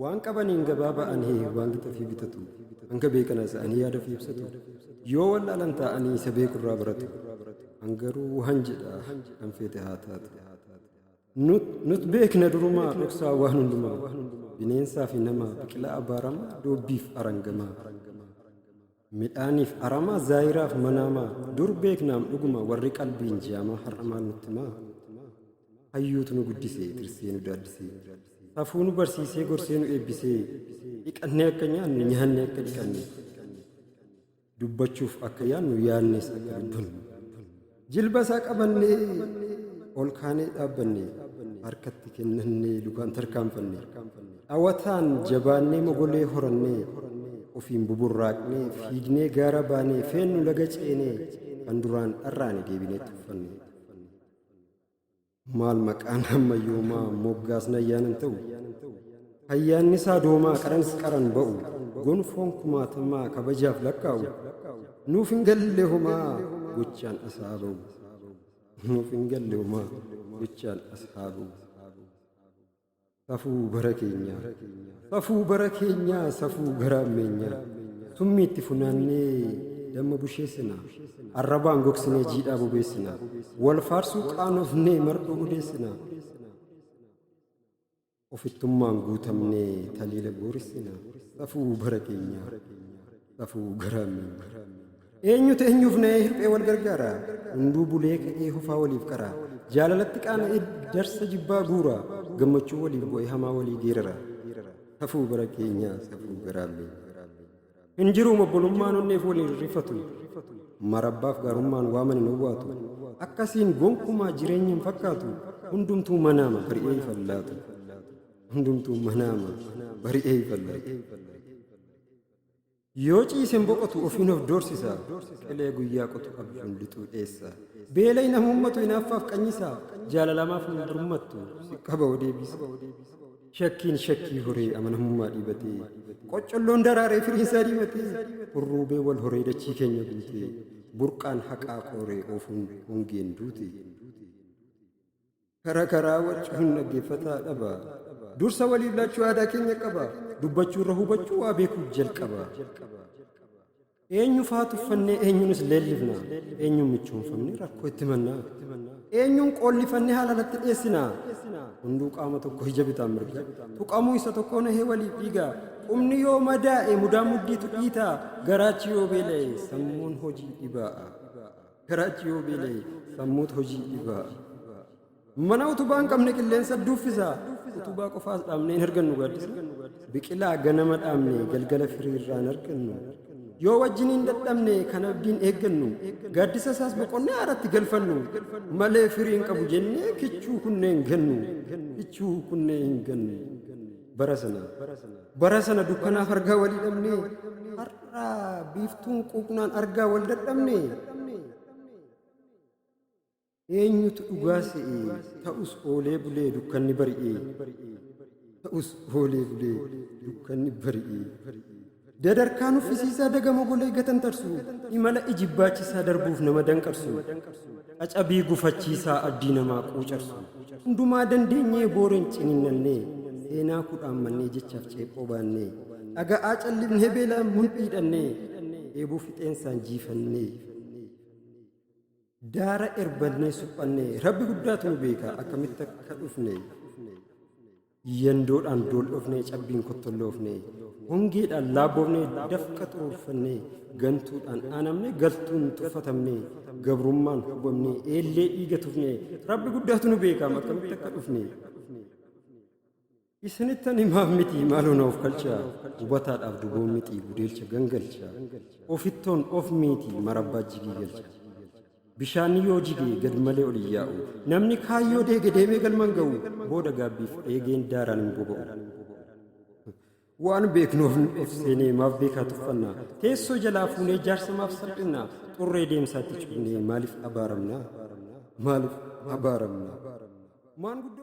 Waan qabaniin gabaa ba'anii waan gixaafii bitatu hanga beekana sa'anii yaada fi ibsatu yoo wallaalan ta'anii isa beekurraa baratu hangaruu waan jedha kan feete haa taatu nut beekna durumaa dhoksaa waan hundumaa bineensaa fi namaa biqilaa abaaramaa doobbiif arangamaa midhaaniif aramaa zaayiraaf manaamaa dur beeknaam dhuguma warri qalbiin jaamaa har'amaan nutti maa hayyuutu nu guddisee tirsee nu daaddisee safuu nu barsiisee gorsee nu eebbisee dhiqannee akka nyaannu nyaannee akka dhiqanne dubbachuuf akka yaannu yaannees akka dubbannu jilba isaa qabannee ol kaanee dhaabbannee harkatti kennannee lukaan tarkaanfannee dhawataan jabaannee mogolee horannee ofiin buburraaqnee fiignee gaara baanee feennu laga ceenee kan duraan dharraane deebinee tuffannee maal maqaan ammayyoomaa moggaasna ayyaanan ta'u ayyaanni isaa doomaa qaranis qaran ba'u gonfoon kumaatamaa kabajaaf lakkaa'u nuuf hin galle homaa gochaan asaa ba'u nuuf hin galle homaa gochaan asaa ba'u safuu bara keenyaa safuu bara keenyaa safuu garaa ammeenyaa summiitti funaannee damma busheessina arrabaan gogsinee jiidhaa bobeessina wal faarsuu qaanofnee mardoo odeessina ofittummaan guutamnee taliila boorissina safuu bara keenyaa safuu garaa ammeenyaa eenyutu eenyuuf na'ee hirphee wal gargaara hunduu bulee ka'ee hofaa waliif qara jaalalatti qaana'ee darsa jibbaa guura gammachuu waliif bu'ee hamaa walii geerara safuu bara keenyaa safuu garaa ammeenyaa hin jiru obbolummaan onneef waliin rifatu marabbaaf gaarummaan waaman hin owwaatu akkasiin gonkumaa jireenya hin fakkaatu hundumtuu manaama bari'ee ifallaatu hundumtuu manaama bari'ee ifallaatu yoo ciisen boqotu ofiin of doorsisa qilee guyyaa qotu abjuun lixuu dheessa beelay namummatu hinaaffaaf qanyisaa jaalalamaaf hin birmattu si qaba odeebisa shakkiin shakkii horee amanamummaa dhiibatee qoccolloon daraaree firiinsaa diimatee hurruubee wal horee dachii keenya guutee burqaan haqaa qooree oofuun hongeen duute karaa waccuun dhaggeeffataa dhaba dursa waliif laachuu aadaa keenya qaba dubbachuu irra hubachuu waa beekuuf jalqaba eenyu faatuffannee eenyunis leellifna eenyuun michoonfamne rakkoo itti mannaa eenyuun qoollifannee haalalatti dhiyeessina hunduu qaama tokko ija bitaan mirga tuqamuu isa tokko nahee waliif dhiiga qubni yoo madaa'e mudaa muddiitu dhiitaa garaachi yoo beela'e sammuun hojii dhibaa'a garaachi yoo beela'e sammuutu hojii dhibaa'a mana utubaan qabne qilleensa duuffisa utubaa qofaas dhaabnee hin argannu gaaddisa biqilaa ganama dhaabne galgala firiirraan argannu yoo wajjiniin dadhabne kan abdiin eeggannu gaaddisa isaas boqonnee haaratti galfannu malee firiin qabu jennee kichuu kunneen gannu kichuu kunneen gannu bara sana dukkanaaf argaa walii dhabne har'aa biiftuun quuqnaan argaa wal dadhabne eenyutu dhugaa se'ee ta'us oolee bulee dukkanni bari'ee ta'us oolee bulee dukkanni bari'ee dadarkaan uffisiisaa dagama golee gatan tarsu imala ijibbaachisaa darbuuf nama danqarsu cacabii gufachiisaa addii namaa quucarsu hundumaa dandeenyee booreen ciniinnannee seenaa kudhaan mannee jechaaf ceephoo baannee dhaga'aa callifnee beelaan mul'iidhannee eeboo fixeensaan jiifannee daara erbannee suphannee rabbi guddaatu nu beeka akkamitti akka dhufne yandoodhaan dool'ofnee cabbiin kottolloofnee hongeedhaan laabboofnee dafqa xuruurfannee gantuudhaan aanamne galtuun tuffatamnee gabrummaan hubamnee eellee dhiiga tufnee rabbi guddaatu nu beekaam akkamitti akka dhufne isinittan himaaf miti maaloo na of kalchaa hubataadhaaf duboon miti gudeelcha gangalchaa ofittoon of miiti marabbaa jigii galcha bishaan yoo jigee gad malee ol yaa'u namni kaayyoo deege deemee galman ga'u booda gaabbiif eegeen daaraan hin boba'u waan beeknuuf of seenee maaf beekaa tuffannaa teessoo jalaa fuunee jaarsa maaf salphinnaa xurree deemsaatti cufnee maaliif abaaramnaa